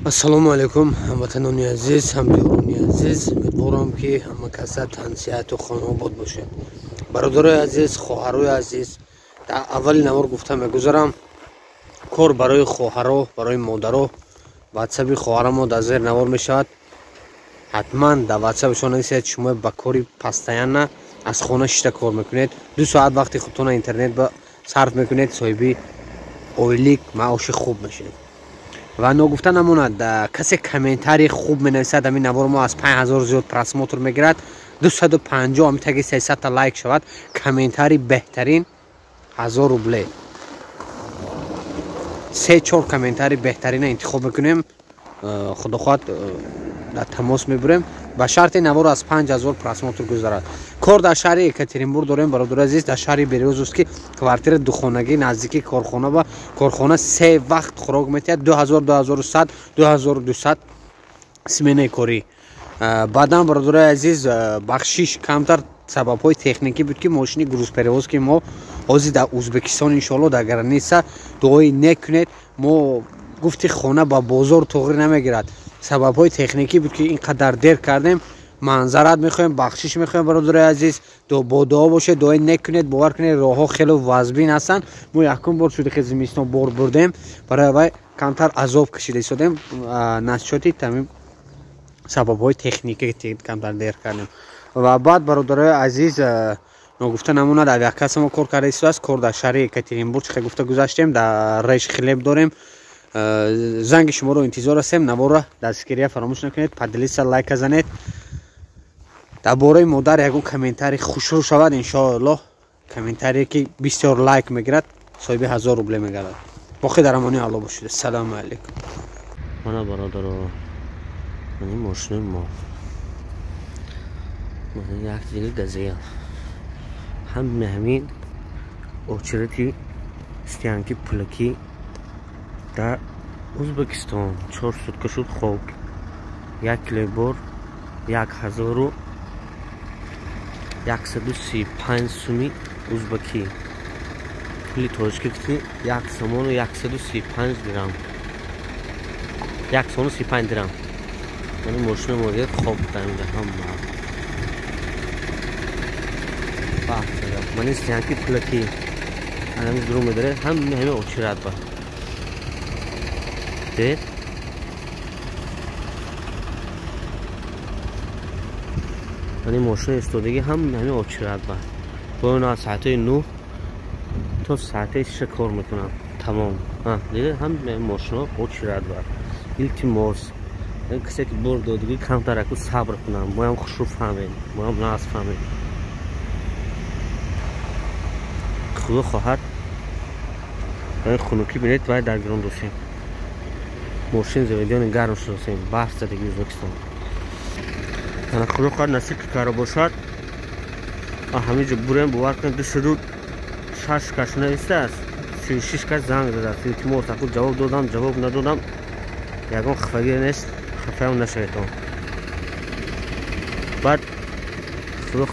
Assalomu alaykum hamvatanoni aziz, hamjo'roni aziz. Uمیدوارم که همه کس تنسیت و خانواد باشه. برادرای عزیز، خواهرای عزیز، در اول نوار گفتم میگذارم کار برای خواهرها، برای مادرها واتساپ خواهرام در زیر نوار میشود. حتما در واتساپشون نویسید شما با کاری پستایانه از خانه شیشته کار میکنید. 2 ساعت وقتی خودتون اینترنت با صرف میکنید صاحبی اویلیک معاش خوب میشید. و نگفته نموند کسی کامنتاری خوب مینویسد همین نوار ما از 5000 زیاد پراسموتر میگیرد 250 همین تاگه 300 تا لایک شود کامنتاری بهترین 1000 روبله 3-4 کامنتاری بهترین انتخاب میکنیم خدا خواهد در تماس میبریم با شرط نوار از 5000 پراسموتر گذارد. کار در شهر یکاترینبورگ داریم برادر عزیز. در شهر بریوز است که کوارتر دو خانگی نزدیکی کارخانه و کارخانه 3 وقت خوراک میتید 2000 2100 2200 سمینه کاری. بعدا برادر عزیز بخشش کمتر سبب های تکنیکی بود که ماشین گروز پریوز که ما حاضر در ازبکستان ان شاء الله در گرانیسا دعای نکنید. ما گفتی خانه با بازار تغییر نمیگیرد. سبب های تکنیکی بود که اینقدر دیر کردیم. منظرت میخوایم بخشش میخوایم برادر عزیز با دعا باشه دعای نکنید. باور کنید راه ها خیلی وزبین هستن. ما یکم بار شده که زمستان بار بردیم برای کمتر عذاب کشیده شدیم نشاتی تمام سبب های تکنیکی کمتر دیر کردیم. و بعد برادر عزیز نگفته نمونه در یک کس ما کار کرده است. کار در شهر یکاترینبورگ چه گفته گذاشتیم در ریش خلیب داریم. زنگ شما رو انتظار هستیم. نوار را دستگیری فراموش نکنید. پدلیس لایک بزنید. درباره مادر یگون کامنتاری خوشرو شود ان شاء الله. کامنتاری که بسیار لایک میگیرد صاحب 1000 روبله میگیرد. باقی در امانی الله باشید. سلام علیکم. من برادر من ماشین ما من یک دیگه گزیه همین اوچرتی استیانکی پولکی در ازبکستان 4 سوتکه شد خوب 1 لیبر 1135 سومی ازبکی پولی ترکی کتی 1 سوم و 135 درام 1 سوم و 35 درام من ماشین مورد خوب دارم هم من استیانکی پولکی الان درو میداره همه اوچرات با ده من ماشین استودگی همه اوچرات با اونا ساعت 9 تا ساعت 6 کار میکنم تمام دیگه هم ماشین اوچرات با التماس کسی که برد دیگه کمتر اکو صبر کنم ما هم خوشو فهمیم ما هم ناز فهمیم خدا خواهد این خنوکی بینید باید در گران دوستیم ماشین زویدیان گرم شدیم بحث دیگه ازبکستان انا خدا خواهد نصیب که کارا باشد همه جا بریم باور کنید 206 کش نویسته است 36 کش زنگ داده است التماس اکو جواب دادم جواب ندادم یکم خفگی نیست خفه هم نشوید بعد خدا